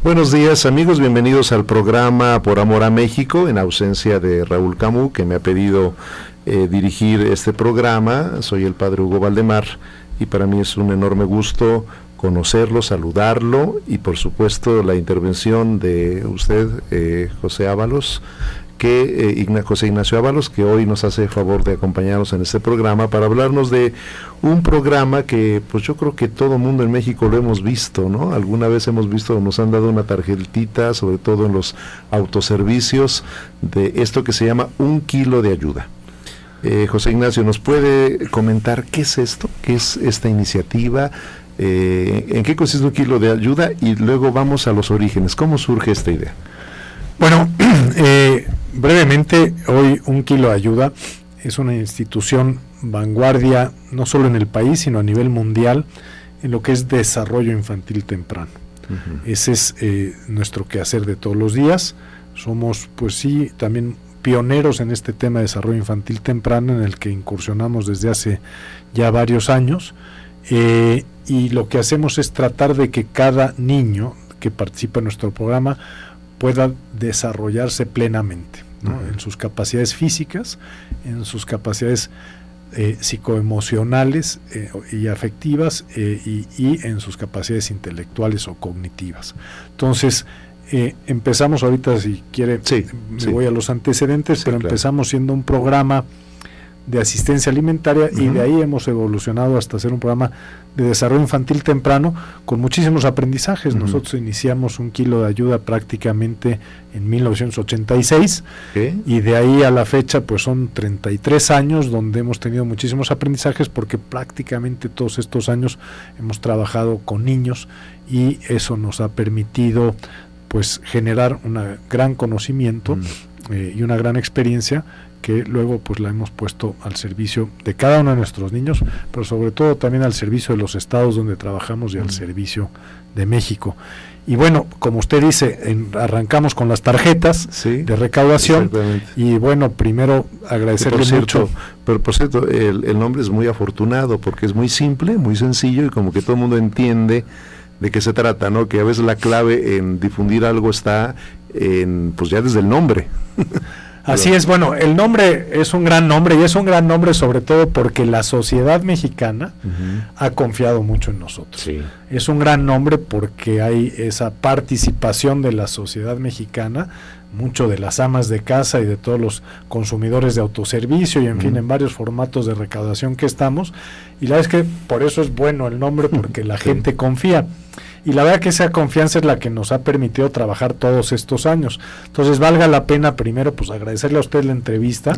Buenos días amigos, bienvenidos al programa Por Amor a México, en ausencia de Raúl Camus, que me ha pedido dirigir este programa. Soy el padre Hugo Valdemar y para mí es un enorme gusto conocerlo, saludarlo y por supuesto la intervención de usted, José Ábalos, José Ignacio Ábalos, que hoy nos hace favor de acompañarnos en este programa para hablarnos de un programa que pues yo creo que todo mundo en México lo hemos visto, ¿no? Alguna vez hemos visto, nos han dado una tarjetita, sobre todo en los autoservicios, de esto que se llama 1 kilo de ayuda. José Ignacio, ¿nos puede comentar qué es esto? ¿Qué es esta iniciativa? ¿En qué consiste 1 kilo de ayuda? Y luego vamos a los orígenes. ¿Cómo surge esta idea? Bueno, brevemente, hoy 1 kilo de ayuda es una institución vanguardia no solo en el país, sino a nivel mundial en lo que es desarrollo infantil temprano. Uh-huh. Ese es nuestro quehacer de todos los días. Somos, pues sí, también pioneros en este tema de desarrollo infantil temprano, en el que incursionamos desde hace ya varios años, y lo que hacemos es tratar de que cada niño que participa en nuestro programa pueda desarrollarse plenamente, ¿no? Uh-huh. En sus capacidades físicas, en sus capacidades psicoemocionales y afectivas, y en sus capacidades intelectuales o cognitivas. Entonces, empezamos ahorita, si quiere, me voy a los antecedentes, pero claro. Empezamos siendo un programa de asistencia alimentaria, uh-huh. Y de ahí hemos evolucionado hasta ser un programa de desarrollo infantil temprano con muchísimos aprendizajes. Uh-huh. Nosotros iniciamos 1 kilo de ayuda prácticamente en 1986, y de ahí a la fecha pues son 33 años donde hemos tenido muchísimos aprendizajes, porque prácticamente todos estos años hemos trabajado con niños y eso nos ha permitido pues generar un gran conocimiento, uh-huh. Y una gran experiencia que luego pues la hemos puesto al servicio de cada uno de nuestros niños, pero sobre todo también al servicio de los estados donde trabajamos y al servicio de México. Y bueno, como usted dice, arrancamos con las tarjetas de recaudación, y bueno, primero agradecerle mucho. Pero por cierto, el nombre es muy afortunado porque es muy simple, muy sencillo, y como que todo el mundo entiende de qué se trata, ¿no? Que a veces la clave en difundir algo está en, pues ya desde el nombre. Así es, bueno, el nombre es un gran nombre, y es un gran nombre sobre todo porque la sociedad mexicana, uh-huh. ha confiado mucho en nosotros. Sí. Es un gran nombre porque hay esa participación de la sociedad mexicana, mucho de las amas de casa y de todos los consumidores de autoservicio y en fin, en varios formatos de recaudación que estamos, y la verdad es que por eso es bueno el nombre, porque la gente confía. Y la verdad que esa confianza es la que nos ha permitido trabajar todos estos años. Entonces valga la pena primero pues agradecerle a usted la entrevista,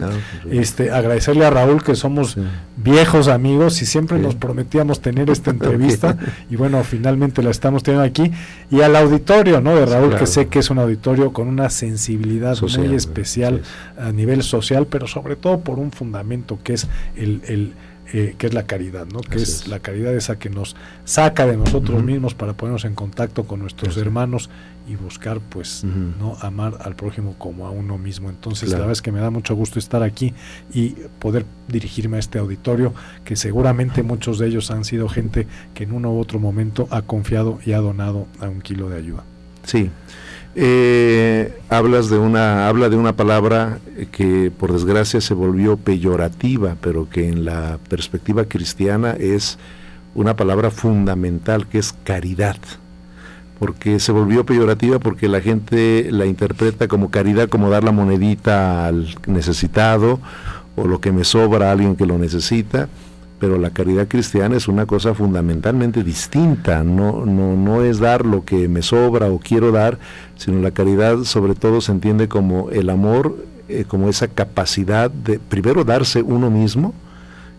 agradecerle a Raúl, que somos viejos amigos y siempre nos prometíamos tener esta entrevista, y bueno, finalmente la estamos teniendo aquí, y al auditorio, ¿no?, de Raúl, que sé que es un auditorio con una sensibilidad social, muy especial a nivel social, pero sobre todo por un fundamento que es que es la caridad, ¿no? Que es la caridad esa que nos saca de nosotros, uh-huh. mismos para ponernos en contacto con nuestros hermanos y buscar, pues, uh-huh. no amar al prójimo como a uno mismo. Entonces, la verdad es que me da mucho gusto estar aquí y poder dirigirme a este auditorio, que seguramente muchos de ellos han sido gente que en uno u otro momento ha confiado y ha donado a 1 kilo de ayuda. Sí. Habla de una palabra que por desgracia se volvió peyorativa, pero que en la perspectiva cristiana es una palabra fundamental, que es caridad. Porque se volvió peyorativa porque la gente la interpreta como caridad, como dar la monedita al necesitado, o lo que me sobra a alguien que lo necesita. Pero la caridad cristiana es una cosa fundamentalmente distinta, no es dar lo que me sobra o quiero dar, sino la caridad sobre todo se entiende como el amor, como esa capacidad de primero darse uno mismo,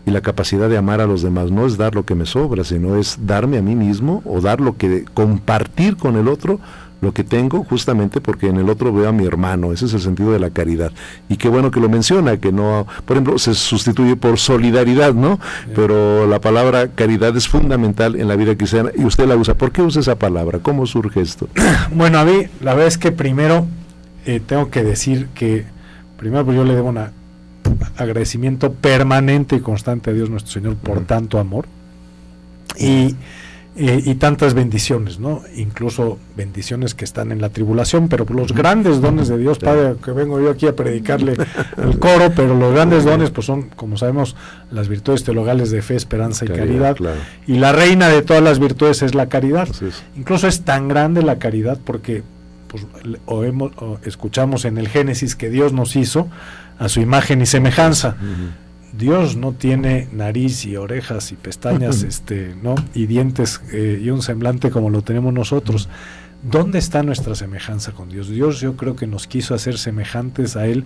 y la capacidad de amar a los demás. No es dar lo que me sobra, sino es darme a mí mismo, o dar lo que, compartir con el otro lo que tengo, justamente porque en el otro veo a mi hermano. Ese es el sentido de la caridad, y qué bueno que lo menciona, que no, por ejemplo, se sustituye por solidaridad, ¿no? Pero la palabra caridad es fundamental en la vida cristiana, y usted la usa. ¿Por qué usa esa palabra? ¿Cómo surge esto? Bueno, a mí, la verdad es que primero tengo que decir que, primero, pues yo le debo un agradecimiento permanente y constante a Dios nuestro Señor por tanto amor, y y tantas bendiciones, ¿no? Incluso bendiciones que están en la tribulación, pero los grandes dones de Dios, Padre, que vengo yo aquí a predicarle al coro, pero los grandes dones pues son, como sabemos, las virtudes teologales de fe, esperanza y caridad, y la reina de todas las virtudes es la caridad. Incluso es tan grande la caridad porque pues, escuchamos en el Génesis que Dios nos hizo a su imagen y semejanza. Dios no tiene nariz y orejas y pestañas, ¿no? Y dientes y un semblante como lo tenemos nosotros. ¿Dónde está nuestra semejanza con Dios? Dios, yo creo que nos quiso hacer semejantes a Él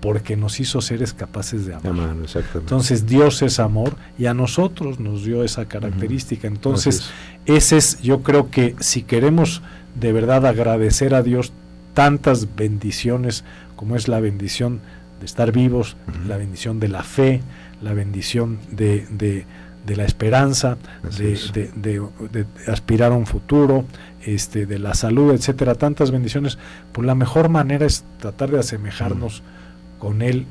porque nos hizo seres capaces de amar. Entonces Dios es amor y a nosotros nos dio esa característica. Entonces ese es, yo creo que si queremos de verdad agradecer a Dios tantas bendiciones como es la bendición de estar vivos, la bendición de la fe, la bendición de la esperanza, de aspirar a un futuro, de la salud, etcétera, tantas bendiciones, pues la mejor manera es tratar de asemejarnos con Él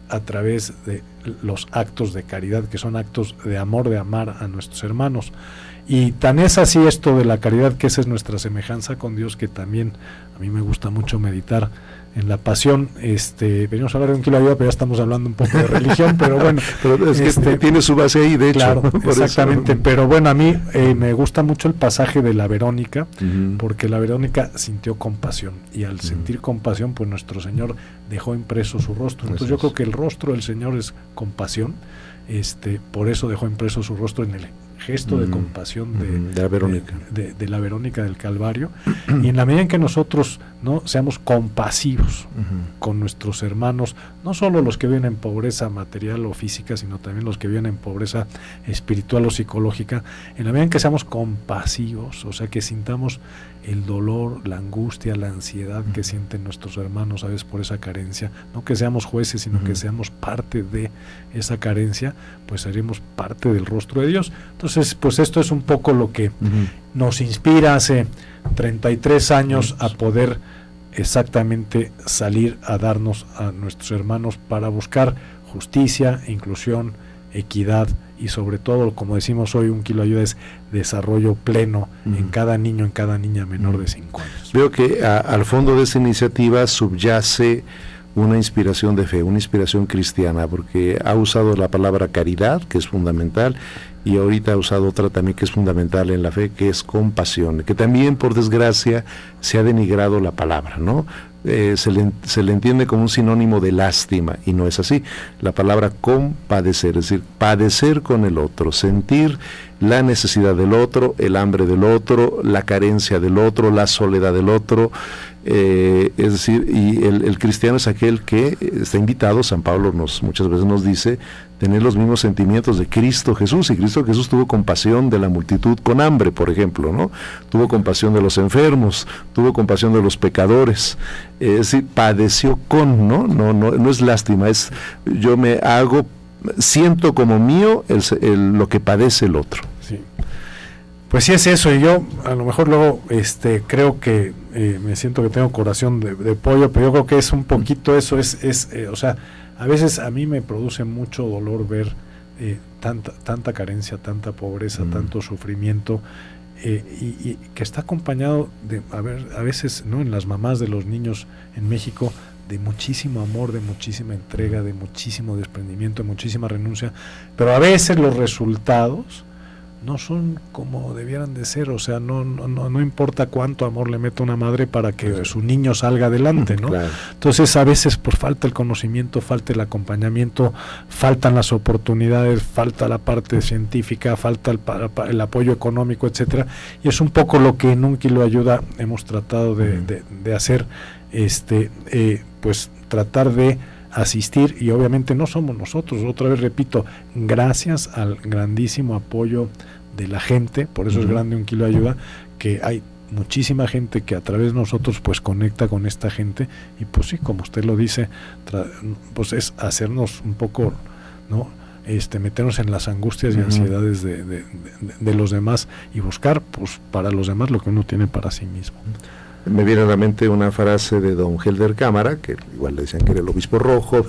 a través de los actos de caridad, que son actos de amor, de amar a nuestros hermanos. Y tan es así esto de la caridad, que esa es nuestra semejanza con Dios, que también a mí me gusta mucho meditar en la pasión. Venimos a hablar de un kilo de ayuda, pero ya estamos hablando un poco de religión, pero bueno. Pero es que tiene su base ahí, de hecho. Claro, exactamente, eso. Pero bueno, a mí me gusta mucho el pasaje de la Verónica, porque la Verónica sintió compasión, y al sentir compasión, pues nuestro Señor dejó impreso su rostro. Entonces yo creo que el rostro del Señor es compasión, por eso dejó impreso su rostro en el gesto de compasión de la Verónica, de la Verónica del Calvario. Y en la medida en que nosotros no seamos compasivos con nuestros hermanos, no solo los que viven en pobreza material o física, sino también los que viven en pobreza espiritual o psicológica, en la medida en que seamos compasivos, o sea, que sintamos el dolor, la angustia, la ansiedad que sienten nuestros hermanos a veces por esa carencia, no que seamos jueces, sino que seamos parte de esa carencia, pues seremos parte del rostro de Dios. Entonces, pues esto es un poco lo que nos inspira hace 33 años a poder exactamente salir a darnos a nuestros hermanos para buscar justicia, inclusión, equidad y sobre todo, como decimos hoy, un kilo de ayuda es desarrollo pleno en cada niño, en cada niña menor de 5 años. Veo que al fondo de esta iniciativa subyace una inspiración de fe, una inspiración cristiana, porque ha usado la palabra caridad, que es fundamental, y ahorita ha usado otra también que es fundamental en la fe, que es compasión, que también por desgracia se ha denigrado la palabra, ¿no? Se le entiende como un sinónimo de lástima, y no es así. La palabra compadecer, es decir, padecer con el otro, sentir la necesidad del otro, el hambre del otro, la carencia del otro, la soledad del otro, es decir, y el cristiano es aquel que está invitado. San Pablo muchas veces nos dice tener los mismos sentimientos de Cristo Jesús, y Cristo Jesús tuvo compasión de la multitud con hambre, por ejemplo, ¿no? Tuvo compasión de los enfermos, tuvo compasión de los pecadores, es decir, padeció con, no es lástima, es yo siento como mío lo que padece el otro. Sí. Pues sí es eso, y yo a lo mejor luego creo que me siento que tengo corazón de pollo, pero yo creo que es un poquito eso, o sea, a veces a mí me produce mucho dolor ver tanta carencia, tanta pobreza, tanto sufrimiento, y que está acompañado de, a veces, ¿no?, en las mamás de los niños en México, de muchísimo amor, de muchísima entrega, de muchísimo desprendimiento, de muchísima renuncia, pero a veces los resultados no son como debieran de ser, o sea, no importa cuánto amor le meta una madre para que su niño salga adelante, ¿no? Claro. Entonces a veces por falta el conocimiento, falta el acompañamiento, faltan las oportunidades, falta la parte científica, falta el apoyo económico, etcétera, y es un poco lo que en un kilo de ayuda hemos tratado de hacer, pues tratar de asistir, y obviamente no somos nosotros, otra vez repito, gracias al grandísimo apoyo de la gente, por eso es grande un kilo de ayuda, que hay muchísima gente que a través de nosotros pues conecta con esta gente, y pues sí, como usted lo dice, pues es hacernos un poco, ¿no?, meternos en las angustias y ansiedades de los demás, y buscar pues para los demás lo que uno tiene para sí mismo. Me viene a la mente una frase de don Helder Cámara, que igual le decían que era el obispo rojo,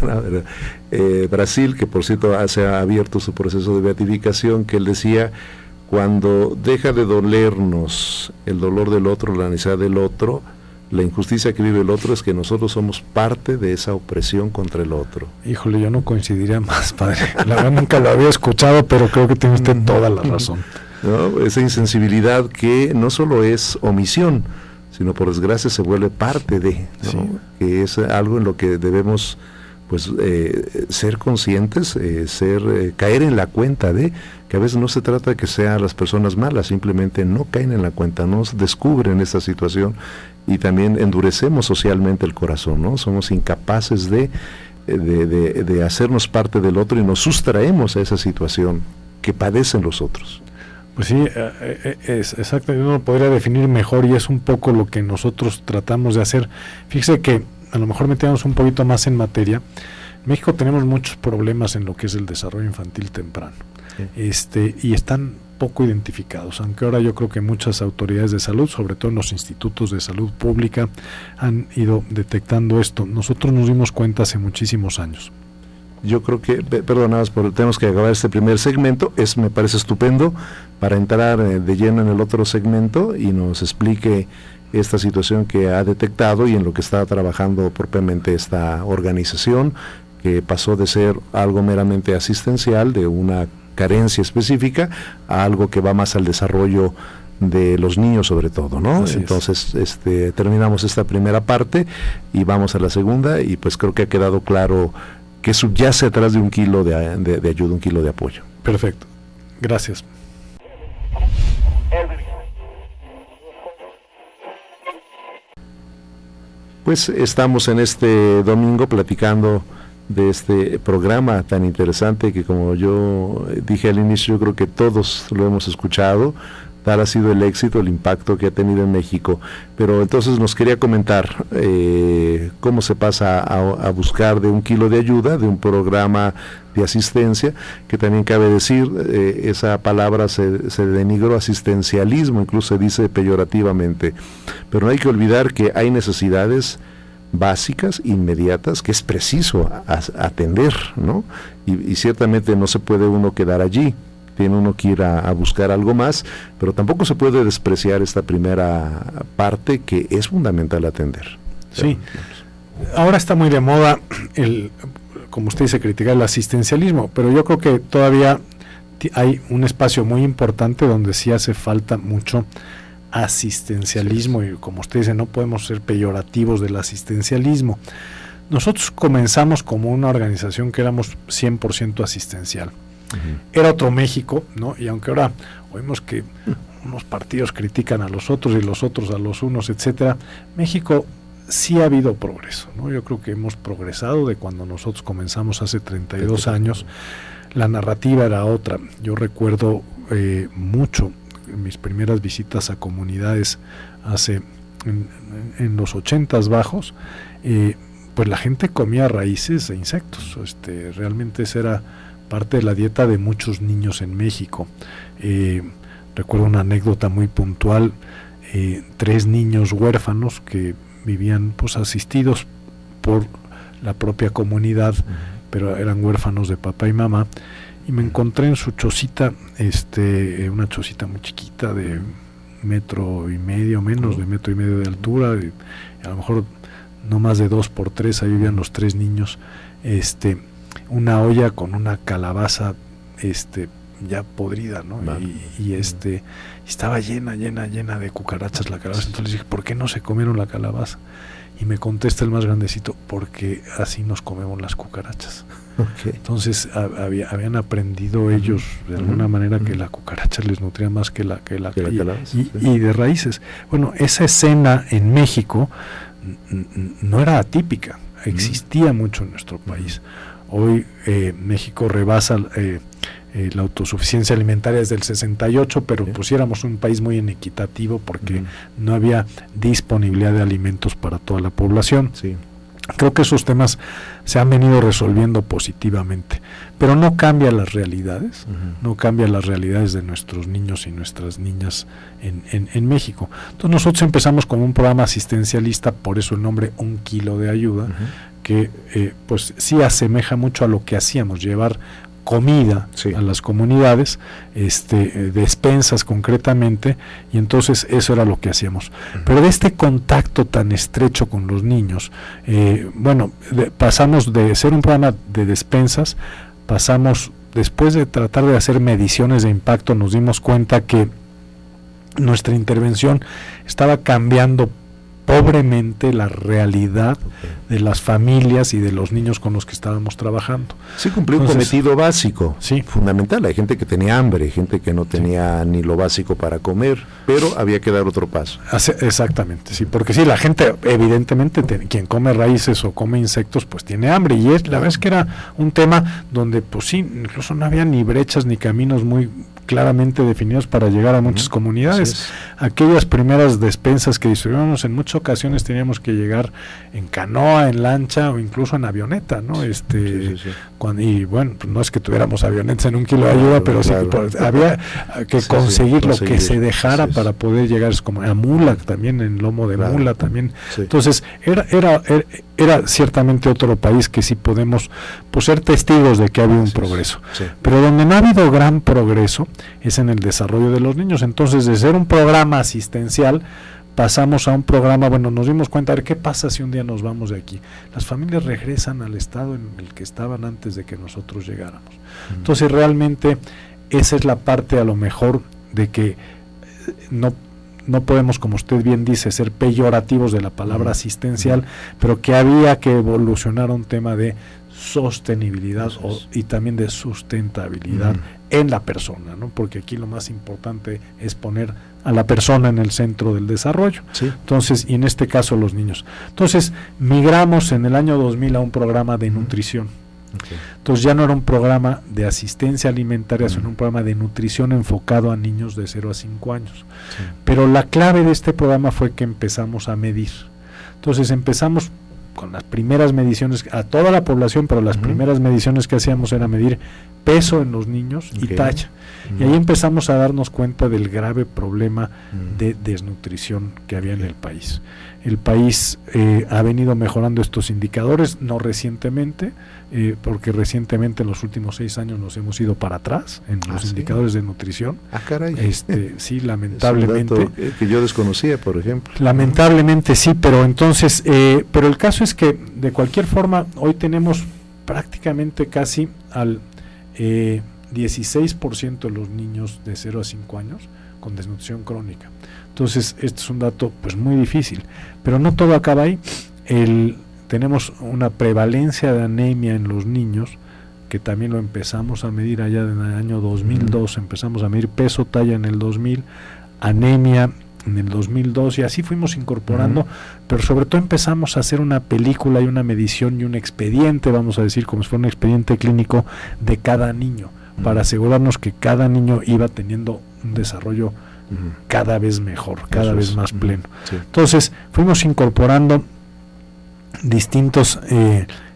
Brasil, que por cierto se ha abierto su proceso de beatificación, que él decía: cuando deja de dolernos el dolor del otro, la necesidad del otro, la injusticia que vive el otro, es que nosotros somos parte de esa opresión contra el otro. Híjole, yo no coincidiría más, padre. La verdad nunca lo había escuchado, pero creo que tiene usted toda la razón. ¿No? Esa insensibilidad que no solo es omisión, sino por desgracia se vuelve parte de, ¿no? Sí. Que es algo en lo que debemos pues ser conscientes, caer en la cuenta de que a veces no se trata de que sean las personas malas, simplemente no caen en la cuenta, no descubren esta situación y también endurecemos socialmente el corazón, ¿no? Somos incapaces de hacernos parte del otro y nos sustraemos a esa situación que padecen los otros. Pues sí, es exacto, uno lo podría definir mejor y es un poco lo que nosotros tratamos de hacer. Fíjese que a lo mejor metemos un poquito más en materia. En México tenemos muchos problemas en lo que es el desarrollo infantil temprano, sí. Y están poco identificados, aunque ahora yo creo que muchas autoridades de salud, sobre todo en los institutos de salud pública, han ido detectando esto. Nosotros nos dimos cuenta hace muchísimos años. Yo creo que, perdonadas, tenemos que acabar este primer segmento, me parece estupendo para entrar de lleno en el otro segmento y nos explique esta situación que ha detectado y en lo que está trabajando propiamente esta organización, que pasó de ser algo meramente asistencial, de una carencia específica, a algo que va más al desarrollo de los niños sobre todo, ¿no? Así entonces terminamos esta primera parte y vamos a la segunda, y pues creo que ha quedado claro que subyace atrás de un kilo de ayuda, un kilo de apoyo. Perfecto, gracias. Pues estamos en este domingo platicando de este programa tan interesante que, como yo dije al inicio, yo creo que todos lo hemos escuchado. Tal ha sido el éxito, el impacto que ha tenido en México. Pero entonces nos quería comentar cómo se pasa a buscar de un kilo de ayuda, de un programa de asistencia, que también cabe decir, esa palabra se denigró, asistencialismo, incluso se dice peyorativamente. Pero no hay que olvidar que hay necesidades básicas, inmediatas, que es preciso atender, ¿no? Y ciertamente no se puede uno quedar allí. Tiene uno que ir a buscar algo más, pero tampoco se puede despreciar esta primera parte que es fundamental atender. Sí, ahora está muy de moda como usted dice, criticar el asistencialismo, pero yo creo que todavía hay un espacio muy importante donde sí hace falta mucho asistencialismo, y como usted dice, no podemos ser peyorativos del asistencialismo. Nosotros comenzamos como una organización que éramos 100% asistencial. Era otro México, ¿no? Y aunque ahora oímos que unos partidos critican a los otros y los otros a los unos, etcétera, México sí ha habido progreso, ¿no? Yo creo que hemos progresado de cuando nosotros comenzamos hace 32 años. La narrativa era otra. Yo recuerdo mucho mis primeras visitas a comunidades en los 80s bajos, pues la gente comía raíces e insectos. Realmente esa era parte de la dieta de muchos niños en México. Recuerdo una anécdota muy puntual, 3 niños huérfanos que vivían pues asistidos por la propia comunidad, pero eran huérfanos de papá y mamá, y me encontré en su chocita, una chocita muy chiquita de 1,5 metros, menos de 1,5 metros de altura, y a lo mejor no más de 2x3, ahí vivían los 3 niños, una olla con una calabaza ya podrida, ¿no? Y estaba llena de cucarachas la calabaza. Entonces les dije, ¿por qué no se comieron la calabaza? Y me contesta el más grandecito, porque así nos comemos las cucarachas. Okay. Entonces habían aprendido ellos de alguna manera que la cucaracha les nutría más que la calabaza, y de raíces. Bueno, esa escena en México no era atípica, existía mucho en nuestro país. Hoy México rebasa la autosuficiencia alimentaria desde el 68, pero pues sí éramos un país muy inequitativo porque no había disponibilidad de alimentos para toda la población. Sí. Creo que esos temas se han venido resolviendo positivamente, pero no cambia las realidades, no cambia las realidades de nuestros niños y nuestras niñas en México. Entonces nosotros empezamos como un programa asistencialista, por eso el nombre Un Kilo de Ayuda, que pues sí asemeja mucho a lo que hacíamos, llevar comida a las comunidades, despensas concretamente, y entonces eso era lo que hacíamos. Pero de este contacto tan estrecho con los niños, pasamos de ser un programa de despensas, pasamos, después de tratar de hacer mediciones de impacto, nos dimos cuenta que nuestra intervención estaba cambiando pobremente la realidad de las familias y de los niños con los que estábamos trabajando. Sí, cumplió un cometido básico, fundamental. Hay gente que tenía hambre, gente que no tenía ni lo básico para comer, pero había que dar otro paso. Exactamente, sí, porque sí, la gente, evidentemente, quien come raíces o come insectos, pues tiene hambre, y la verdad es que era un tema donde, pues sí, incluso no había ni brechas ni caminos muy claramente definidos para llegar a muchas comunidades. Aquellas primeras despensas que distribuíamos, en muchas ocasiones teníamos que llegar en canoa, en lancha o incluso en avioneta, ¿no? Y bueno, pues no es que tuviéramos avionetas en 1 kilo de ayuda, pero sí había que conseguir lo que se dejara para poder llegar, es como a mula también, en lomo de mula también. Entonces era ciertamente otro país que sí podemos, pues, ser testigos de que ha habido un progreso. Pero donde no ha habido gran progreso es en el desarrollo de los niños. Entonces, de ser un programa asistencial, pasamos a un programa, nos dimos cuenta, a ver, ¿qué pasa si un día nos vamos de aquí? Las familias regresan al estado en el que estaban antes de que nosotros llegáramos. Entonces, realmente, esa es la parte, a lo mejor, de que no podemos, como usted bien dice, ser peyorativos de la palabra asistencial, pero que había que evolucionar a un tema de sostenibilidad y también de sustentabilidad en la persona, ¿no? Porque aquí lo más importante es poner a la persona en el centro del desarrollo. Entonces, y en este caso los niños. Entonces, migramos en el año 2000 a un programa de nutrición. Entonces ya no era un programa de asistencia alimentaria, sino un programa de nutrición enfocado a niños de 0 a 5 años. Pero la clave de este programa fue que empezamos a medir. Entonces empezamos con las primeras mediciones a toda la población, pero las primeras mediciones que hacíamos era medir peso en los niños y talla. Y ahí empezamos a darnos cuenta del grave problema de desnutrición que había en el país. El país ha venido mejorando estos indicadores, no recientemente, porque recientemente en los últimos 6 años nos hemos ido para atrás en los indicadores de nutrición. Caray. Sí, lamentablemente. Es un dato que yo desconocía, por ejemplo. Lamentablemente sí, pero entonces, pero el caso es que de cualquier forma hoy tenemos prácticamente casi al 16% de los niños de 0 a 5 años con desnutrición crónica. Entonces, este es un dato pues muy difícil, pero no todo acaba ahí. Tenemos una prevalencia de anemia en los niños, que también lo empezamos a medir allá en el año 2002, empezamos a medir peso, talla en el 2000, anemia en el 2002, y así fuimos incorporando, pero sobre todo empezamos a hacer una película y una medición y un expediente, vamos a decir, como si fuera un expediente clínico de cada niño, para asegurarnos que cada niño iba teniendo un desarrollo cada vez mejor, cada vez más pleno. Entonces fuimos incorporando distintos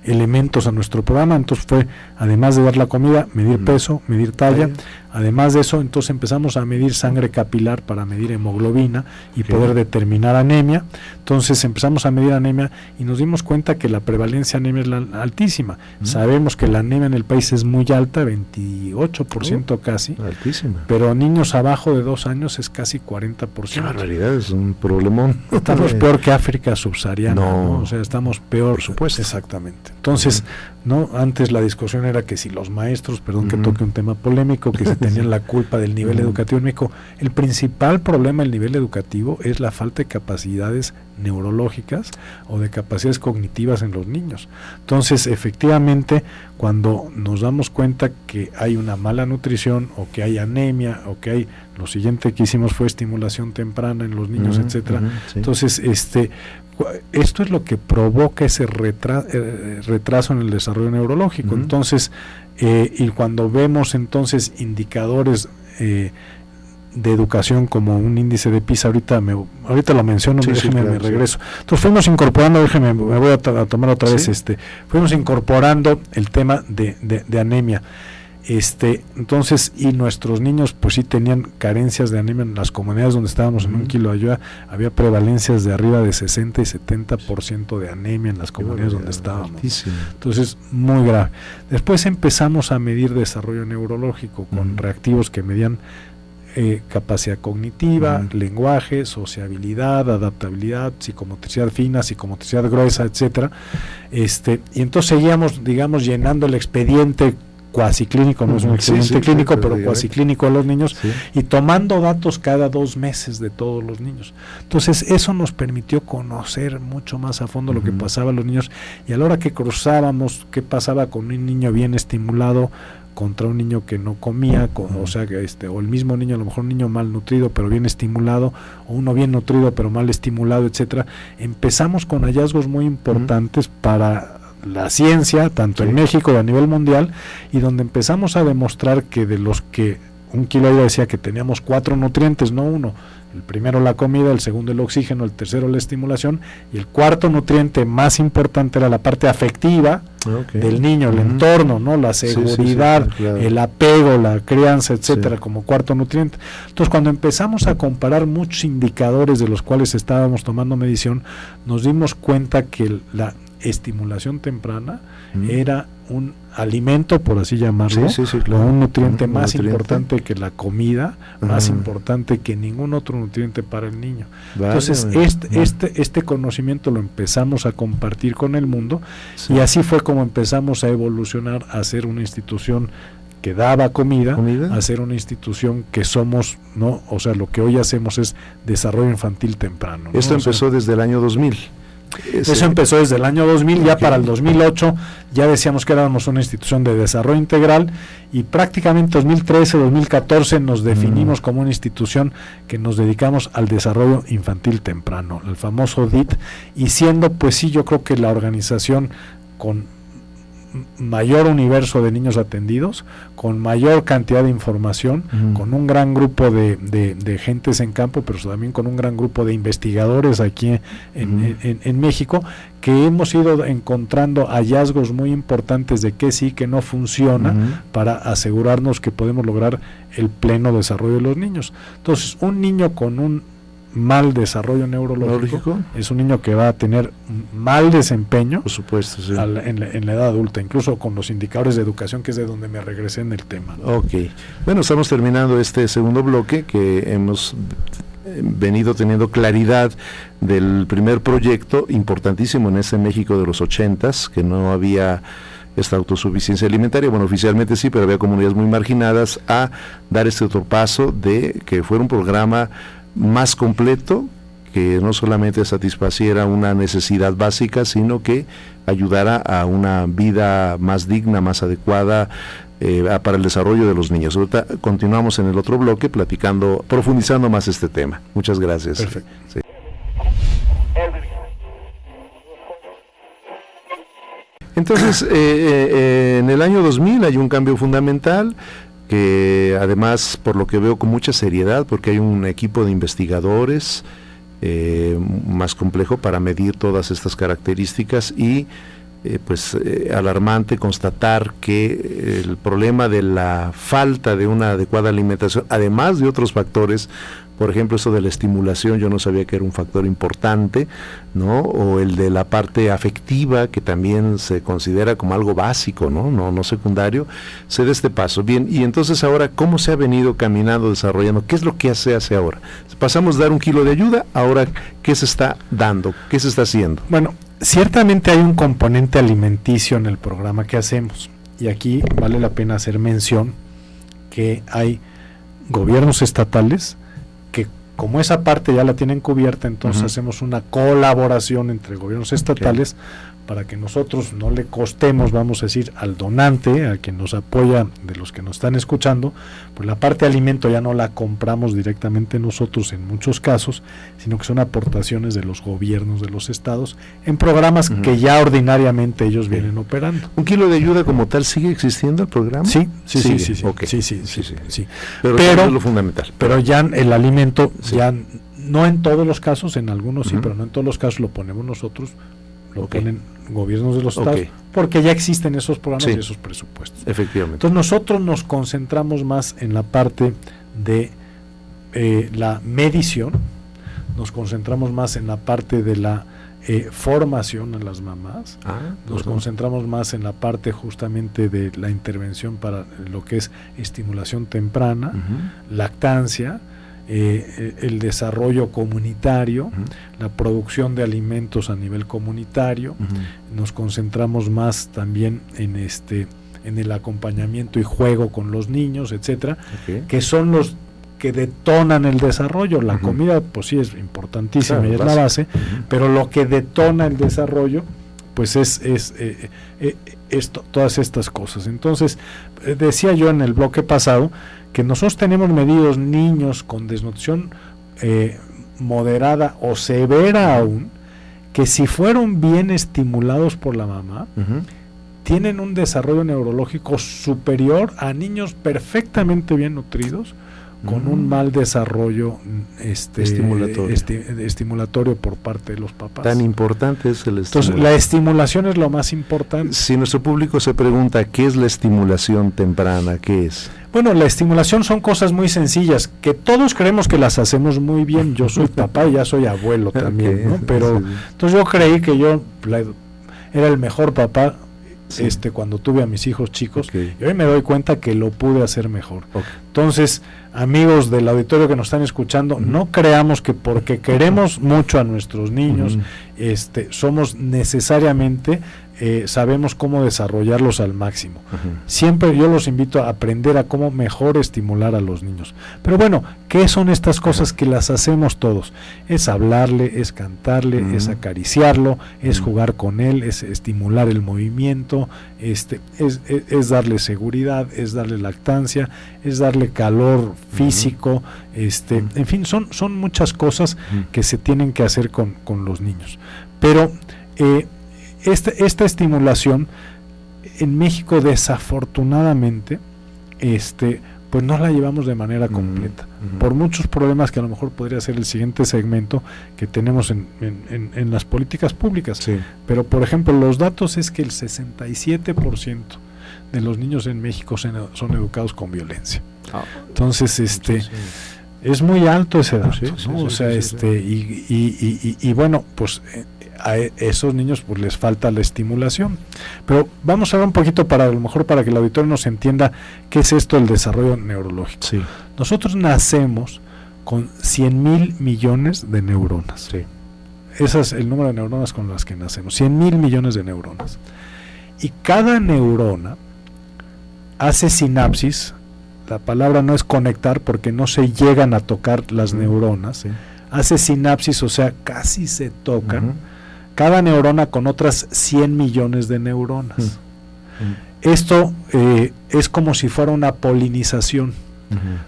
elementos a nuestro programa. Entonces fue, además de dar la comida, medir peso, medir talla. Además de eso, entonces empezamos a medir sangre capilar para medir hemoglobina y poder determinar anemia. Entonces empezamos a medir anemia y nos dimos cuenta que la prevalencia de anemia es altísima. Sabemos que la anemia en el país es muy alta, 28% casi. Altísima. Pero niños abajo de 2 años es casi 40%. ¡Qué barbaridad! Es un problemón. Estamos peor que África subsahariana, ¿no? O sea, estamos peor. Por supuesto. Exactamente. Entonces, ¿no? Antes la discusión era que si los maestros, perdón que toque un tema polémico, que si tenían la culpa del nivel educativo en México. El principal problema del nivel educativo es la falta de capacidades neurológicas o de capacidades cognitivas en los niños. Entonces, efectivamente, cuando nos damos cuenta que hay una mala nutrición o que hay anemia o que hay, lo siguiente que hicimos fue estimulación temprana en los niños, etcétera. Entonces, esto es lo que provoca ese retraso en el desarrollo neurológico. Entonces, y cuando vemos entonces indicadores de educación como un índice de PISA, ahorita lo menciono, me regreso. Entonces fuimos incorporando, me voy a tomar otra vez, fuimos incorporando el tema de anemia. Entonces, y nuestros niños pues sí tenían carencias de anemia. En las comunidades donde estábamos en 1 kilo de ayuda había prevalencias de arriba de 60 y 70% de anemia en las comunidades donde estábamos. Altísimo. Entonces, muy grave. Después empezamos a medir desarrollo neurológico con reactivos que medían capacidad cognitiva, lenguaje, sociabilidad, adaptabilidad, psicomotricidad fina, psicomotricidad gruesa, etcétera. Y entonces seguíamos, digamos, llenando el expediente cuasi clínico, no es un expediente clínico, pero cuasi clínico a los niños, y tomando datos cada 2 meses de todos los niños. Entonces eso nos permitió conocer mucho más a fondo lo que pasaba a los niños, y a la hora que cruzábamos qué pasaba con un niño bien estimulado contra un niño que no comía, o sea, o el mismo niño, a lo mejor un niño malnutrido pero bien estimulado, o uno bien nutrido pero mal estimulado, etcétera. Empezamos con hallazgos muy importantes para la ciencia, tanto en México y a nivel mundial, y donde empezamos a demostrar que de los que 1 kilo de ayuda decía que teníamos 4 nutrientes, no 1. El primero la comida, el segundo el oxígeno, el tercero la estimulación, y el cuarto nutriente más importante era la parte afectiva del niño, el entorno, ¿no? La seguridad, claro, el apego, la crianza, etcétera, como cuarto nutriente. Entonces, cuando empezamos a comparar muchos indicadores de los cuales estábamos tomando medición, nos dimos cuenta que la estimulación temprana era un alimento, por así llamarlo, claro, un nutriente más importante que la comida, más importante que ningún otro nutriente para el niño. Entonces, este conocimiento lo empezamos a compartir con el mundo, y así fue como empezamos a evolucionar a ser una institución que daba comida, a ser una institución que somos, ¿no? O sea, lo que hoy hacemos es desarrollo infantil temprano, ¿no? Esto empezó desde el año 2000. Eso empezó desde el año 2000, ya para el 2008 ya decíamos que éramos una institución de desarrollo integral, y prácticamente 2013, 2014 nos definimos como una institución que nos dedicamos al desarrollo infantil temprano, el famoso DIT, y siendo pues sí, yo creo que la organización con mayor universo de niños atendidos, con mayor cantidad de información, con un gran grupo de gentes en campo, pero también con un gran grupo de investigadores aquí en México, que hemos ido encontrando hallazgos muy importantes de qué sí, que no funciona, para asegurarnos que podemos lograr el pleno desarrollo de los niños. Entonces, un niño con un mal desarrollo neurológico es un niño que va a tener mal desempeño, por supuesto, en la edad adulta, incluso con los indicadores de educación, que es de donde me regresé en el tema, ¿no? Bueno, estamos terminando este segundo bloque, que hemos venido teniendo claridad del primer proyecto importantísimo en ese México de los 80s, que no había esta autosuficiencia alimentaria, bueno, oficialmente sí, pero había comunidades muy marginadas, a dar este otro paso de que fuera un programa más completo, que no solamente satisfaciera una necesidad básica, sino que ayudara a una vida más digna, más adecuada para el desarrollo de los niños. Ahorita continuamos en el otro bloque platicando, profundizando más este tema. Muchas gracias. Perfecto. Sí. Entonces, en el año 2000 hay un cambio fundamental, que además, por lo que veo, con mucha seriedad, porque hay un equipo de investigadores más complejo para medir todas estas características, y alarmante constatar que el problema de la falta de una adecuada alimentación, además de otros factores, por ejemplo, eso de la estimulación, yo no sabía que era un factor importante, ¿no? O el de la parte afectiva, que también se considera como algo básico, no secundario, se da este paso. Bien, y entonces ahora, ¿cómo se ha venido caminando, desarrollando? ¿Qué es lo que se hace ahora? Pasamos de dar 1 kilo de ayuda, ahora, ¿qué se está dando? ¿Qué se está haciendo? Bueno, ciertamente hay un componente alimenticio en el programa que hacemos, y aquí vale la pena hacer mención que hay gobiernos estatales que, como esa parte ya la tienen cubierta, entonces hacemos una colaboración entre gobiernos estatales para que nosotros no le costemos, vamos a decir, al donante, a quien nos apoya, de los que nos están escuchando, pues la parte de alimento ya no la compramos directamente nosotros en muchos casos, sino que son aportaciones de los gobiernos de los estados en programas que ya ordinariamente ellos vienen operando. 1 kilo de ayuda como tal, ¿sigue existiendo el programa? Sí. Pero es lo fundamental. Pero ya el alimento, ya no en todos los casos, en algunos sí, pero no en todos los casos lo ponemos nosotros. lo ponen gobiernos de los estados, porque ya existen esos programas y esos presupuestos. Efectivamente. Entonces nosotros nos concentramos más en la parte de la medición, nos concentramos más en la parte de la formación a las mamás, nos concentramos más en la parte justamente de la intervención para lo que es estimulación temprana, lactancia, el desarrollo comunitario, la producción de alimentos a nivel comunitario, nos concentramos más también en el acompañamiento y juego con los niños, etcétera, que son los que detonan el desarrollo. La comida, pues sí, es importantísima, y es la base, pero lo que detona el desarrollo, pues es todas estas cosas. Entonces, decía yo en el bloque pasado que nosotros tenemos medidos niños con desnutrición moderada o severa aún, que si fueron bien estimulados por la mamá, tienen un desarrollo neurológico superior a niños perfectamente bien nutridos, con un mal desarrollo estimulatorio por parte de los papás. Tan importante es el estimulación. Entonces, la estimulación es lo más importante. Si nuestro público se pregunta qué es la estimulación temprana, ¿qué es? Bueno, la estimulación son cosas muy sencillas, que todos creemos que las hacemos muy bien. Yo soy papá y ya soy abuelo también, ¿no? Pero entonces yo creí que yo era el mejor papá cuando tuve a mis hijos chicos, y hoy me doy cuenta que lo pude hacer mejor. Entonces, amigos del auditorio que nos están escuchando, no creamos que porque queremos mucho a nuestros niños, somos necesariamente sabemos cómo desarrollarlos al máximo. Siempre yo los invito a aprender a cómo mejor estimular a los niños. Pero bueno, ¿qué son estas cosas que las hacemos todos? Es hablarle, es cantarle, es acariciarlo, es jugar con él, es estimular el movimiento, es darle seguridad, es darle lactancia, es darle calor físico, en fin, son muchas cosas que se tienen que hacer con los niños. Pero esta estimulación en México, desafortunadamente, pues no la llevamos de manera completa, por muchos problemas que a lo mejor podría ser el siguiente segmento que tenemos en las políticas públicas. Pero, por ejemplo, los datos es que el 67% de los niños en México son educados con violencia. Entonces, es muy alto ese dato, ¿no? Y bueno, pues a esos niños pues les falta la estimulación. Pero vamos a ver un poquito a lo mejor para que el auditorio nos entienda qué es esto del desarrollo neurológico. Nosotros nacemos con 100,000 millones de neuronas. Ese es el número de neuronas con las que nacemos, 100,000 millones de neuronas. Y cada neurona hace sinapsis. La palabra no es conectar porque no se llegan a tocar las neuronas. Hace sinapsis, o sea, casi se tocan. Cada neurona con otras 100 millones de neuronas. Esto es como si fuera una polinización.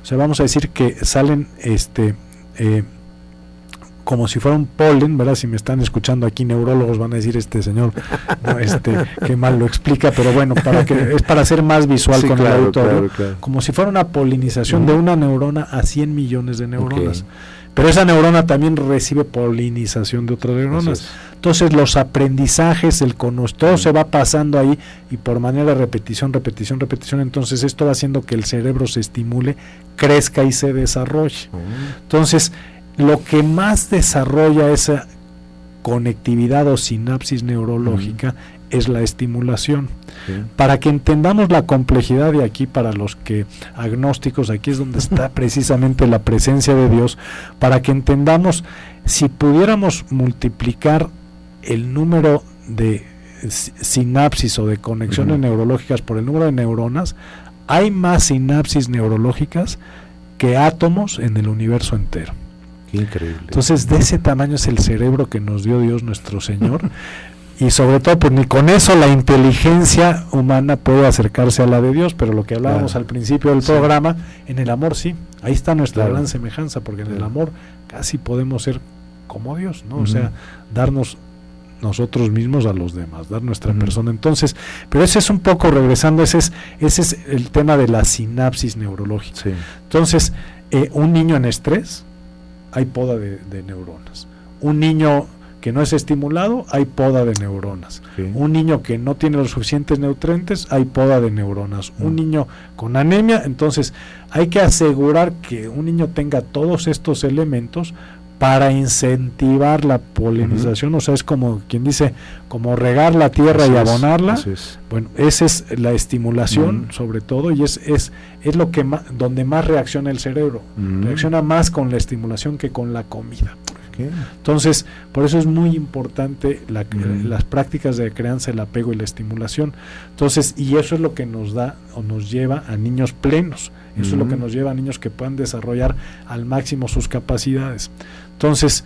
O sea, vamos a decir que salen como si fuera un polen, ¿verdad? Si me están escuchando aquí neurólogos van a decir señor, no, qué mal lo explica, pero bueno, es para ser más visual con el auditorio, como si fuera una polinización de una neurona a 100 millones de neuronas. Pero esa neurona también recibe polinización de otras neuronas. Entonces los aprendizajes, todo se va pasando ahí y por manera de repetición, entonces esto va haciendo que el cerebro se estimule, crezca y se desarrolle. Entonces, lo que más desarrolla esa conectividad o sinapsis neurológica es la estimulación. Para que entendamos la complejidad de aquí, para los que agnósticos, aquí es donde está precisamente la presencia de Dios, para que entendamos, si pudiéramos multiplicar el número de sinapsis o de conexiones neurológicas por el número de neuronas, hay más sinapsis neurológicas que átomos en el universo entero. Qué increíble. Entonces, de ese tamaño es el cerebro que nos dio Dios nuestro Señor. Y sobre todo, pues ni con eso la inteligencia humana puede acercarse a la de Dios, pero lo que hablábamos al principio del programa, en el amor sí, ahí está nuestra gran semejanza, porque en el amor casi podemos ser como Dios, ¿no? O sea, darnos nosotros mismos a los demás, dar nuestra persona. Entonces, pero ese es un poco, regresando, ese es el tema de la sinapsis neurológica. Entonces, un niño en estrés, hay poda de neuronas. Un niño que no es estimulado, hay poda de neuronas. Un niño que no tiene los suficientes nutrientes, hay poda de neuronas. Un niño con anemia, entonces hay que asegurar que un niño tenga todos estos elementos para incentivar la polinización, o sea, es como quien dice, como regar la tierra y abonarla. Bueno, esa es la estimulación sobre todo, y es lo que donde más reacciona el cerebro. Reacciona más con la estimulación que con la comida. Entonces, por eso es muy importante las prácticas de crianza, el apego y la estimulación. Entonces, y eso es lo que nos da o nos lleva a niños plenos. Eso es lo que nos lleva a niños que puedan desarrollar al máximo sus capacidades. Entonces,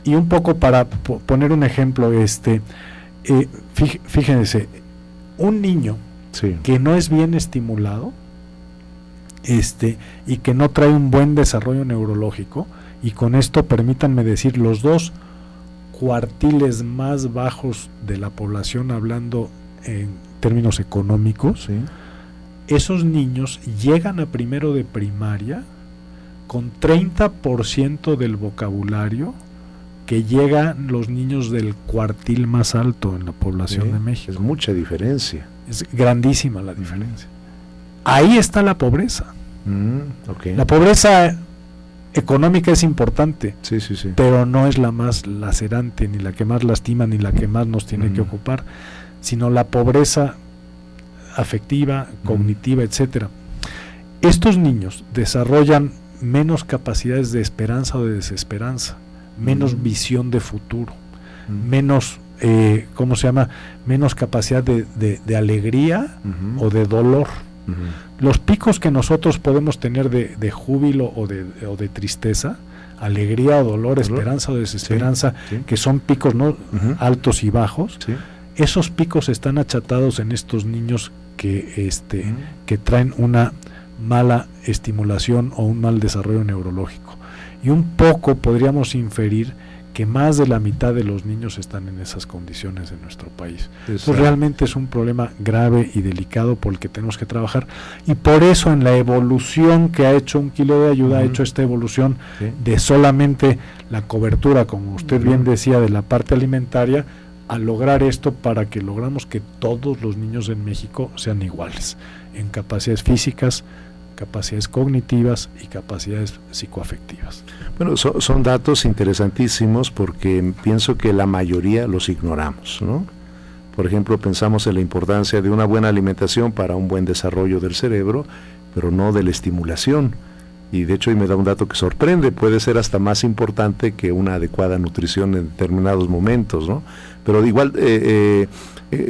y un poco para poner un ejemplo, fíjense, un niño que no es bien estimulado, y que no trae un buen desarrollo neurológico, y con esto permítanme decir, los 2 cuartiles más bajos de la población, hablando en términos económicos, esos niños llegan a primero de primaria con 30% del vocabulario que llegan los niños del cuartil más alto en la población de México. Es mucha diferencia. Es grandísima la diferencia. Ahí está la pobreza. La pobreza económica es importante, pero no es la más lacerante, ni la que más lastima, ni la que más nos tiene que ocupar, sino la pobreza afectiva, cognitiva, etcétera. Estos niños desarrollan menos capacidades de esperanza o de desesperanza, menos visión de futuro, menos menos capacidad de alegría o de dolor. Los picos que nosotros podemos tener de júbilo o de tristeza, alegría o dolor, esperanza o desesperanza, que son picos altos y bajos, esos picos están achatados en estos niños que traen una mala estimulación o un mal desarrollo neurológico. Y un poco podríamos inferir que más de la mitad de los niños están en esas condiciones en nuestro país. Entonces, realmente es un problema grave y delicado por el que tenemos que trabajar, y por eso en la evolución que ha hecho Un Kilo de Ayuda, ha hecho esta evolución de solamente la cobertura, como usted bien decía, de la parte alimentaria, a lograr esto para que logramos que todos los niños en México sean iguales en capacidades físicas, capacidades cognitivas y capacidades psicoafectivas. Bueno, son datos interesantísimos, porque pienso que la mayoría los ignoramos, ¿no? Por ejemplo, pensamos en la importancia de una buena alimentación para un buen desarrollo del cerebro, pero no de la estimulación. Y de hecho, y me da un dato que sorprende, puede ser hasta más importante que una adecuada nutrición en determinados momentos, ¿no? Pero igual,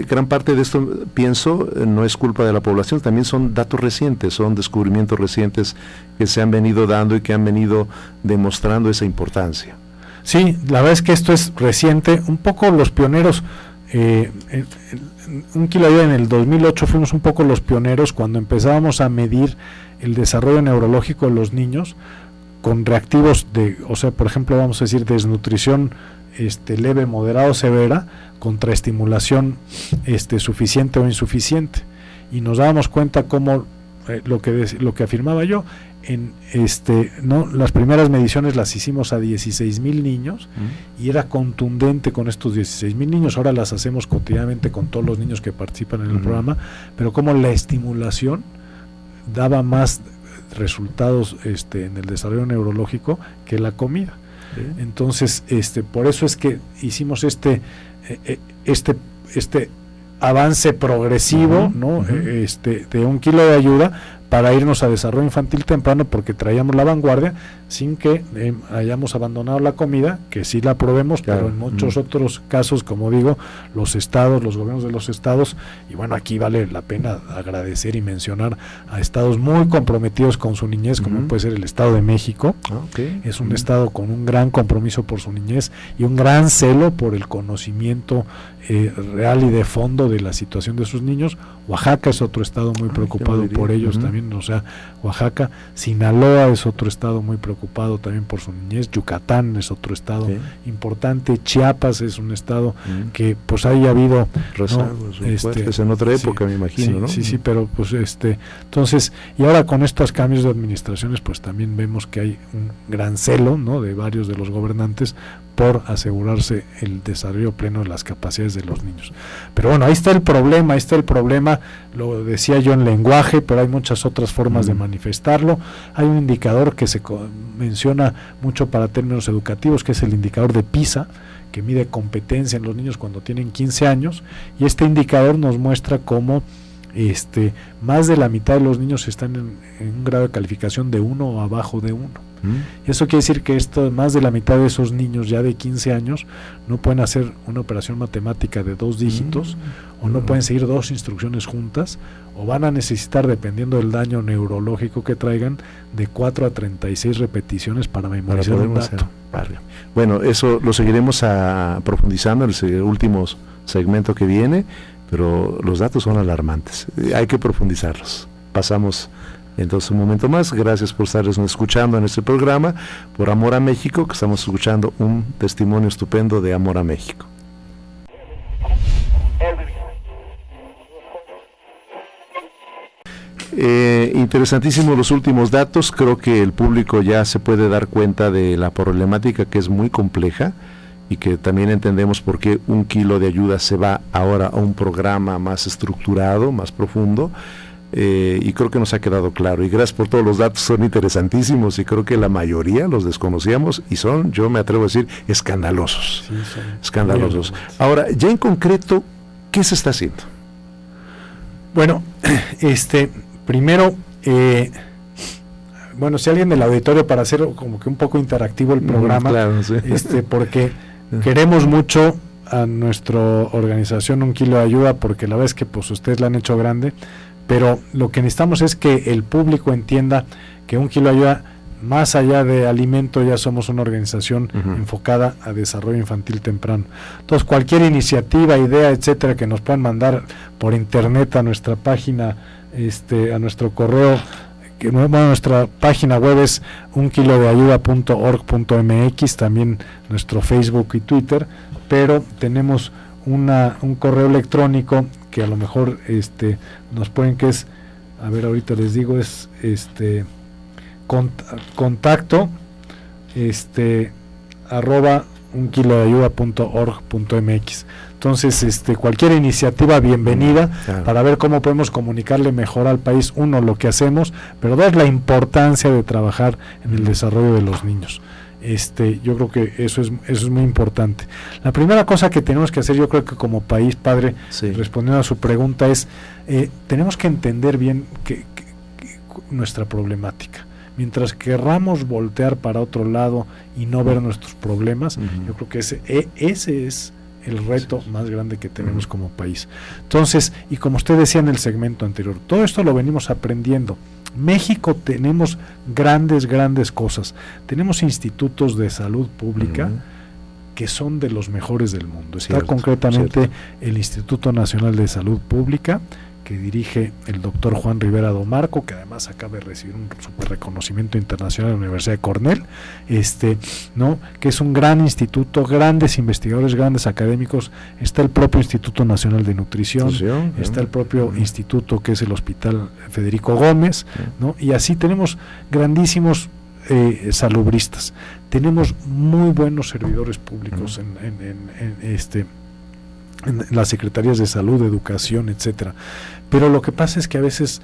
gran parte de esto, pienso, no es culpa de la población, también son datos recientes, son descubrimientos recientes que se han venido dando y que han venido demostrando esa importancia. Sí, la verdad es que esto es reciente, un poco los pioneros. Un Kilo de Ayuda en el 2008 fuimos un poco los pioneros cuando empezábamos a medir el desarrollo neurológico de los niños con reactivos por ejemplo, vamos a decir desnutrición leve, moderado, severa, contra estimulación suficiente o insuficiente, y nos dábamos cuenta cómo lo que afirmaba yo, las primeras mediciones las hicimos a 16,000 niños y era contundente con estos 16,000 niños. Ahora las hacemos cotidianamente con todos los niños que participan en el programa, pero como la estimulación daba más resultados en el desarrollo neurológico que la comida. Entonces, por eso es que hicimos este avance progresivo, ¿no? De Un Kilo de Ayuda, para irnos a desarrollo infantil temprano, porque traíamos la vanguardia sin que hayamos abandonado la comida, que sí la probemos, pero en muchos otros casos, como digo, los gobiernos de los estados, y bueno, aquí vale la pena agradecer y mencionar a estados muy comprometidos con su niñez, como puede ser el Estado de México. Es un estado con un gran compromiso por su niñez y un gran celo por el conocimiento real y de fondo de la situación de sus niños. Oaxaca es otro estado muy preocupado por ellos también, o sea, Oaxaca. Sinaloa es otro estado muy preocupado también por su niñez. Yucatán es otro estado importante. Chiapas es un estado que pues haya habido rezagos fuertes en otra época, me imagino, ¿no? Sí, pero pues entonces, y ahora con estos cambios de administraciones, pues también vemos que hay un gran celo, ¿no?, de varios de los gobernantes por asegurarse el desarrollo pleno de las capacidades de los niños. Pero bueno, ahí está el problema, lo decía yo en lenguaje, pero hay muchas otras formas de manifestarlo. Hay un indicador que se menciona mucho para términos educativos, que es el indicador de PISA, que mide competencia en los niños cuando tienen 15 años, y este indicador nos muestra cómo más de la mitad de los niños están en un grado de calificación de 1 o abajo de 1. Y eso quiere decir que más de la mitad de esos niños ya de 15 años no pueden hacer una operación matemática de 2 dígitos, o no pueden seguir 2 instrucciones juntas, o van a necesitar, dependiendo del daño neurológico que traigan, de 4 a 36 repeticiones para memorizar un dato. Bueno, eso lo seguiremos profundizando en el último segmento que viene, pero los datos son alarmantes, hay que profundizarlos. Pasamos entonces un momento más. Gracias por estarnos escuchando en este programa por Amor a México, que estamos escuchando un testimonio estupendo de Amor a México. Interesantísimos los últimos datos. Creo que el público ya se puede dar cuenta de la problemática, que es muy compleja, y que también entendemos por qué 1 kilo de ayuda se va ahora a un programa más estructurado, más profundo, y creo que nos ha quedado claro. Y gracias por todos los datos, son interesantísimos, y creo que la mayoría los desconocíamos, y son, yo me atrevo a decir, escandalosos. Sí, escandalosos. Ahora, ya en concreto, ¿qué se está haciendo? Bueno, primero, bueno, si alguien del auditorio, para hacer como que un poco interactivo el programa, claro, sí. Porque queremos mucho a nuestra organización 1 kilo de ayuda, porque la verdad es que pues ustedes la han hecho grande, pero lo que necesitamos es que el público entienda que 1 kilo de ayuda, más allá de alimento, ya somos una organización enfocada a desarrollo infantil temprano. Entonces, cualquier iniciativa, idea, etcétera, que nos puedan mandar por internet a nuestra página, a nuestro correo, nuestra página web es unkilodeayuda.org.mx, también nuestro Facebook y Twitter, pero tenemos un correo electrónico que a lo mejor nos pueden, que es, a ver, ahorita les digo, es contacto arroba unkilodeayuda.org.mx. Entonces, cualquier iniciativa bienvenida, claro, para ver cómo podemos comunicarle mejor al país, 1, lo que hacemos, pero 2, la importancia de trabajar en el desarrollo de los niños. Yo creo que eso es muy importante. La primera cosa que tenemos que hacer, yo creo que como país, padre, sí, respondiendo a su pregunta, es tenemos que entender bien que nuestra problemática. Mientras querramos voltear para otro lado y no ver nuestros problemas, yo creo que ese es el reto más grande que tenemos como país. Entonces, y como usted decía en el segmento anterior, todo esto lo venimos aprendiendo. México tenemos grandes cosas. Tenemos institutos de salud pública que son de los mejores del mundo. Está concretamente el Instituto Nacional de Salud Pública, que dirige el doctor Juan Rivera Domarco, que además acaba de recibir un super reconocimiento internacional de la Universidad de Cornell, que es un gran instituto, grandes investigadores, grandes académicos. Está el propio Instituto Nacional de Nutrición, está el propio instituto que es el Hospital Federico Gómez, y así tenemos grandísimos salubristas. Tenemos muy buenos servidores públicos en las secretarías de salud, educación, etcétera. Pero lo que pasa es que a veces,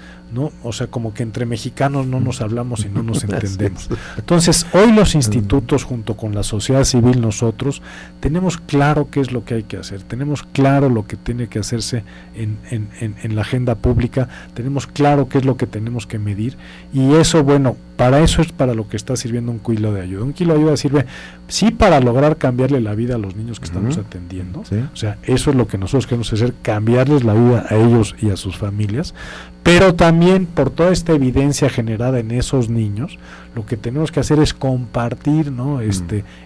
como que entre mexicanos no nos hablamos y no nos entendemos. Entonces, hoy los institutos, junto con la sociedad civil, nosotros, tenemos claro qué es lo que hay que hacer, tenemos claro lo que tiene que hacerse en la agenda pública, tenemos claro qué es lo que tenemos que medir, y eso, para eso es para lo que está sirviendo 1 kilo de ayuda. 1 kilo de ayuda sirve, sí, para lograr cambiarle la vida a los niños que estamos atendiendo, ¿sí? O sea, eso es lo que nosotros queremos hacer, cambiarles la vida a ellos y a sus familias, pero también por toda esta evidencia generada en esos niños, lo que tenemos que hacer es compartir,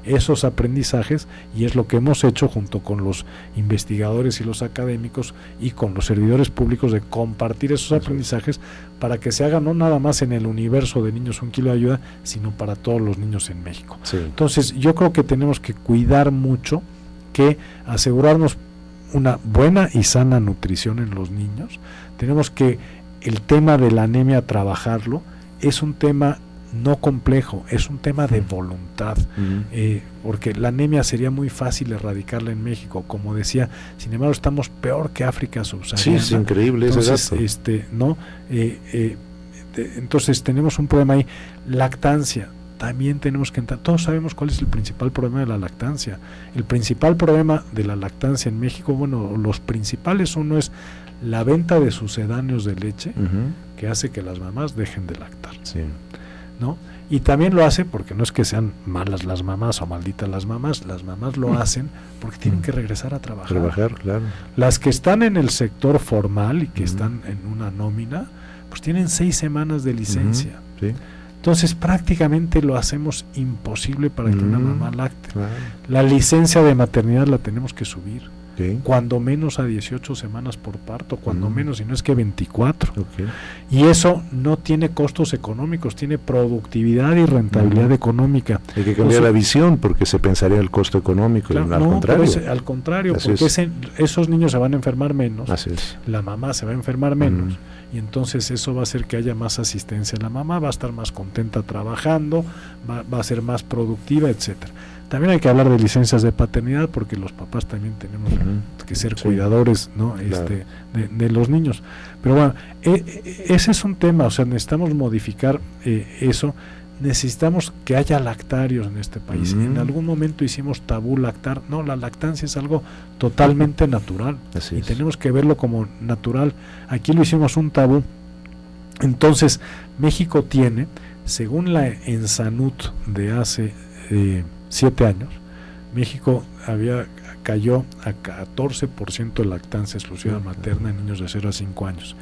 esos aprendizajes, y es lo que hemos hecho junto con los investigadores y los académicos y con los servidores públicos, de compartir esos aprendizajes para que se haga no nada más en el universo de niños 1 kilo de ayuda, sino para todos los niños en México. Sí. Entonces, yo creo que tenemos que cuidar mucho, que asegurarnos una buena y sana nutrición en los niños. Tenemos que el tema de la anemia trabajarlo. Es un tema no complejo, es un tema de voluntad, porque la anemia sería muy fácil erradicarla en México, como decía, sin embargo estamos peor que África subsahariana. Sí, es increíble. Entonces, ese dato. ¿no? Entonces tenemos un problema ahí. Lactancia, también tenemos que entrar. Todos sabemos cuál es el principal problema de la lactancia. El principal problema de la lactancia en México, bueno, los principales, uno es la venta de sucedáneos de leche, que hace que las mamás dejen de lactar, ¿no? Y también lo hace porque no es que sean malas las mamás o malditas las mamás lo hacen porque tienen que regresar a trabajar. Claro. Las que están en el sector formal y que están en una nómina, pues tienen 6 semanas de licencia. Sí. Entonces prácticamente lo hacemos imposible para que una mamá lacte. La licencia de maternidad la tenemos que subir. Cuando menos a 18 semanas por parto, cuando menos, y no es que 24. Y eso no tiene costos económicos, tiene productividad y rentabilidad económica. Hay que cambiar la visión porque se pensaría el costo económico, claro, y al contrario. Al contrario, porque esos niños se van a enfermar menos, la mamá se va a enfermar menos, y entonces eso va a hacer que haya más asistencia. La mamá va a estar más contenta trabajando, va a ser más productiva, etcétera. También hay que hablar de licencias de paternidad porque los papás también tenemos que ser cuidadores, ¿no? Claro. de los niños. Pero bueno, ese es un tema, o sea, necesitamos modificar eso. Necesitamos que haya lactarios en este país. En algún momento hicimos tabú lactar. No, la lactancia es algo totalmente natural. Y tenemos que verlo como natural. Aquí lo hicimos un tabú. Entonces, México tiene, según la ENSANUT de hace 7 años, México cayó a 14% de lactancia exclusiva materna en niños de 0 a 5 años.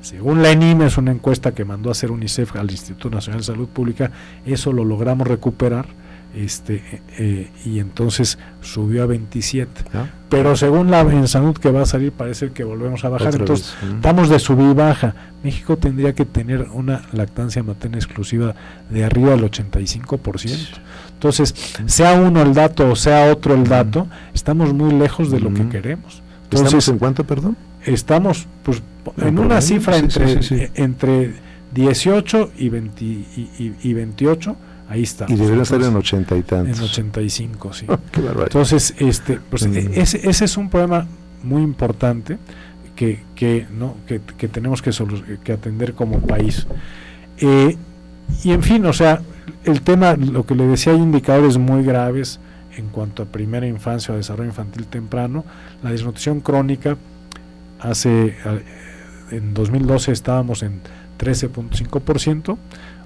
Según la ENIM, es una encuesta que mandó a hacer UNICEF al Instituto Nacional de Salud Pública, eso lo logramos recuperar, y entonces subió a 27. Pero según la ENSANUD que va a salir, parece que volvemos a bajar. Entonces estamos de subir y baja. México tendría que tener una lactancia materna exclusiva de arriba del 85%. Entonces, sea uno el dato o sea otro el dato, estamos muy lejos de lo que queremos. Entonces, ¿estamos en cuánto, perdón? Estamos pues en una cifra entre 18 y 28. Ahí está. Y debería estar en 80 y tantos. En 85, sí. Qué barbaridad. Entonces, pues, ese es un problema muy importante que tenemos que atender como país. Y en fin, o sea, el tema, lo que le decía, hay indicadores muy graves en cuanto a primera infancia o desarrollo infantil temprano. La desnutrición crónica, en 2012 estábamos en 13.5%,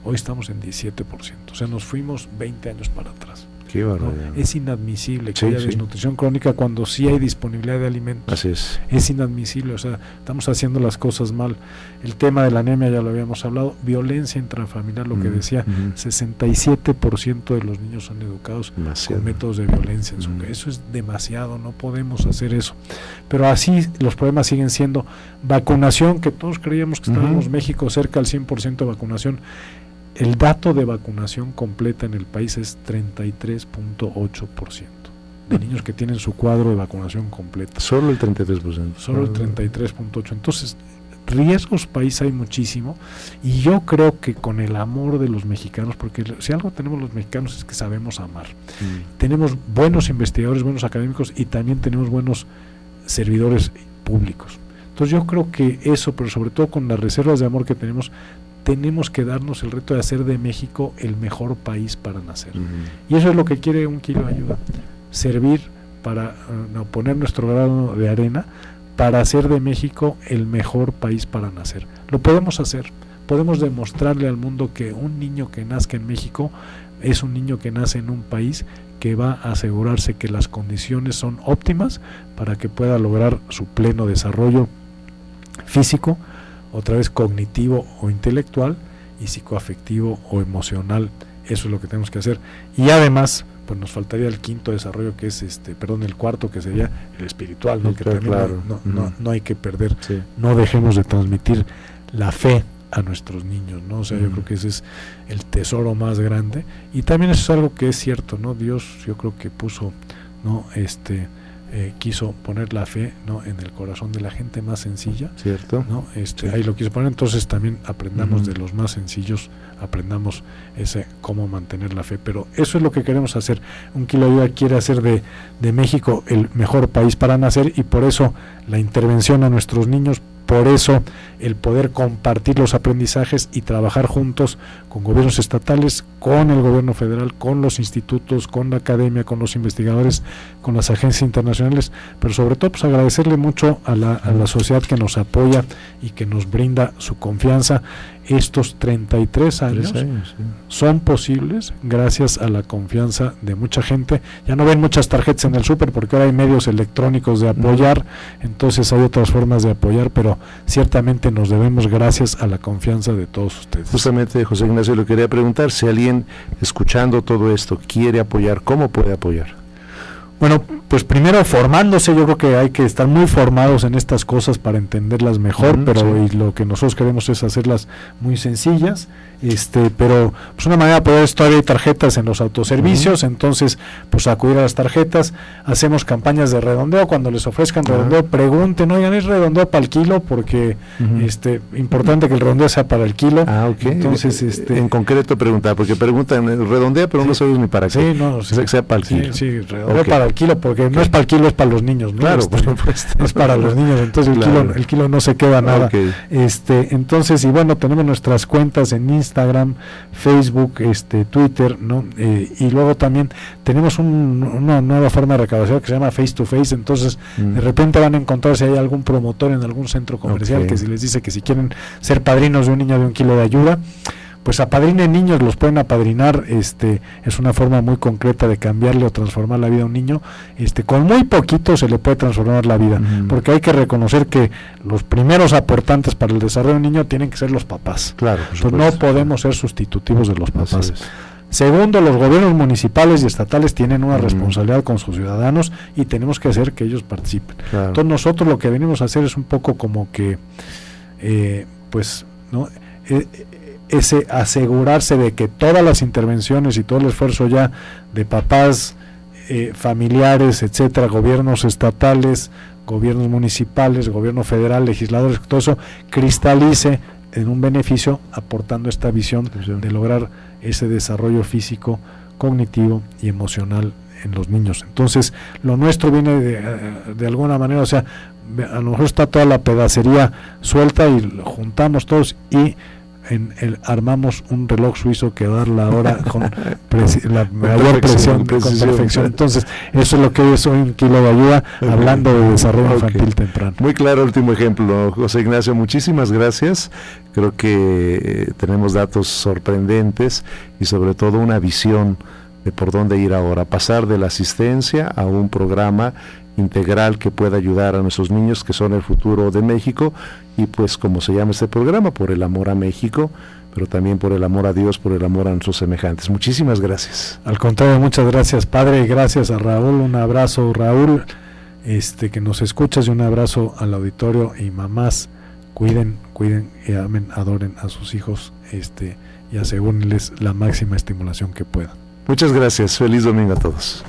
hoy estamos en 17%, o sea, nos fuimos 20 años para atrás. Qué barbaridad. ¿No? Es inadmisible que haya desnutrición crónica cuando sí hay disponibilidad de alimentos. Así es. Es inadmisible, o sea, estamos haciendo las cosas mal. El tema de la anemia ya lo habíamos hablado, violencia intrafamiliar, lo que decía, 67% de los niños son educados con métodos de violencia. Eso es demasiado, no podemos hacer eso. Pero así los problemas siguen siendo vacunación, que todos creíamos que estábamos México cerca al 100% de vacunación. El dato de vacunación completa en el país es 33.8% de niños que tienen su cuadro de vacunación completa. Solo el 33%. Solo el 33.8%. Entonces, riesgos país hay muchísimo, y yo creo que con el amor de los mexicanos, porque si algo tenemos los mexicanos es que sabemos amar. Tenemos buenos investigadores, buenos académicos, y también tenemos buenos servidores públicos. Entonces yo creo que eso, pero sobre todo con las reservas de amor que tenemos que darnos el reto de hacer de México el mejor país para nacer. Y eso es lo que quiere Un Kilo de Ayuda, servir para poner nuestro grano de arena para hacer de México el mejor país para nacer. Lo podemos hacer, podemos demostrarle al mundo que un niño que nazca en México es un niño que nace en un país que va a asegurarse que las condiciones son óptimas para que pueda lograr su pleno desarrollo físico, otra vez cognitivo o intelectual, y psicoafectivo o emocional. Eso es lo que tenemos que hacer. Y además, pues nos faltaría el quinto desarrollo, que es el cuarto, que sería el espiritual, ¿no? Que también no hay que perder. No dejemos de transmitir la fe a nuestros niños, ¿no? O sea, yo creo que ese es el tesoro más grande. Y también eso es algo que es cierto, ¿no? Dios, yo creo que puso, ¿no? quiso poner la fe, ¿no?, en el corazón de la gente más sencilla, cierto, ¿no? Ahí lo quiso poner. Entonces también aprendamos de los más sencillos, aprendamos cómo mantener la fe. Pero eso es lo que queremos hacer. Un Kilo de Ayuda quiere hacer de México el mejor país para nacer, y por eso la intervención a nuestros niños, por eso el poder compartir los aprendizajes y trabajar juntos con gobiernos estatales, con el gobierno federal, con los institutos, con la academia, con los investigadores, con las agencias internacionales, pero sobre todo pues agradecerle mucho a la sociedad que nos apoya y que nos brinda su confianza. Estos 33 años son posibles gracias a la confianza de mucha gente. Ya no ven muchas tarjetas en el súper porque ahora hay medios electrónicos de apoyar, entonces hay otras formas de apoyar, pero ciertamente nos debemos gracias a la confianza de todos ustedes. Justamente, José Ignacio, le quería preguntar, si alguien escuchando todo esto quiere apoyar, ¿cómo puede apoyar? Bueno, pues primero formándose. Yo creo que hay que estar muy formados en estas cosas para entenderlas mejor, pero y lo que nosotros queremos es hacerlas muy sencillas, pero pues una manera de poder esto, hay tarjetas en los autoservicios, entonces pues acudir a las tarjetas. Hacemos campañas de redondeo, cuando les ofrezcan redondeo, pregunten, oigan, ¿es redondeo para el kilo? Porque importante que el redondeo sea para el kilo. Okay. Entonces en concreto preguntar, porque preguntan redondea, pero no sabes ni para qué. Sí, no, que sea para el kilo. Sí, redondeo para el kilo, porque no es para el kilo, es para los niños, ¿no? Claro, por supuesto. Es para los niños, entonces el kilo no se queda nada. Entonces, y bueno, tenemos nuestras cuentas en Instagram, Facebook, Twitter, ¿no? Y luego también tenemos una nueva forma de recaudación que se llama Face to Face. Entonces de repente van a encontrar si hay algún promotor en algún centro comercial que si les dice que si quieren ser padrinos de un niño de 1 kilo de ayuda, pues apadrinen niños, los pueden apadrinar. Es una forma muy concreta de cambiarle o transformar la vida a un niño. Con muy poquito se le puede transformar la vida, porque hay que reconocer que los primeros aportantes para el desarrollo de un niño tienen que ser los papás. Claro, entonces no podemos ser sustitutivos de los papás. Segundo, los gobiernos municipales y estatales tienen una responsabilidad con sus ciudadanos y tenemos que hacer que ellos participen. Claro. Entonces nosotros lo que venimos a hacer es un poco como que asegurarse de que todas las intervenciones y todo el esfuerzo ya de papás, familiares, etcétera, gobiernos estatales, gobiernos municipales, gobierno federal, legisladores, todo eso cristalice en un beneficio, aportando esta visión de lograr ese desarrollo físico, cognitivo y emocional en los niños. Entonces lo nuestro viene de alguna manera, o sea, a lo mejor está toda la pedacería suelta y lo juntamos todos y armamos un reloj suizo que va a dar la hora con la mayor presión, con perfección. Entonces eso es lo que es hoy 1 kilo de ayuda, hablando de desarrollo infantil temprano. Muy claro el último ejemplo, José Ignacio, muchísimas gracias. Creo que tenemos datos sorprendentes y sobre todo una visión de por dónde ir ahora, pasar de la asistencia a un programa integral que pueda ayudar a nuestros niños, que son el futuro de México, y pues como se llama este programa, por el amor a México, pero también por el amor a Dios, por el amor a nuestros semejantes. Muchísimas gracias. Al contrario, muchas gracias, padre, y gracias a Raúl. Un abrazo, Raúl, que nos escuchas, y un abrazo al auditorio. Y mamás, cuiden y amen, adoren a sus hijos, y asegúrenles la máxima estimulación que puedan. Muchas gracias, feliz domingo a todos.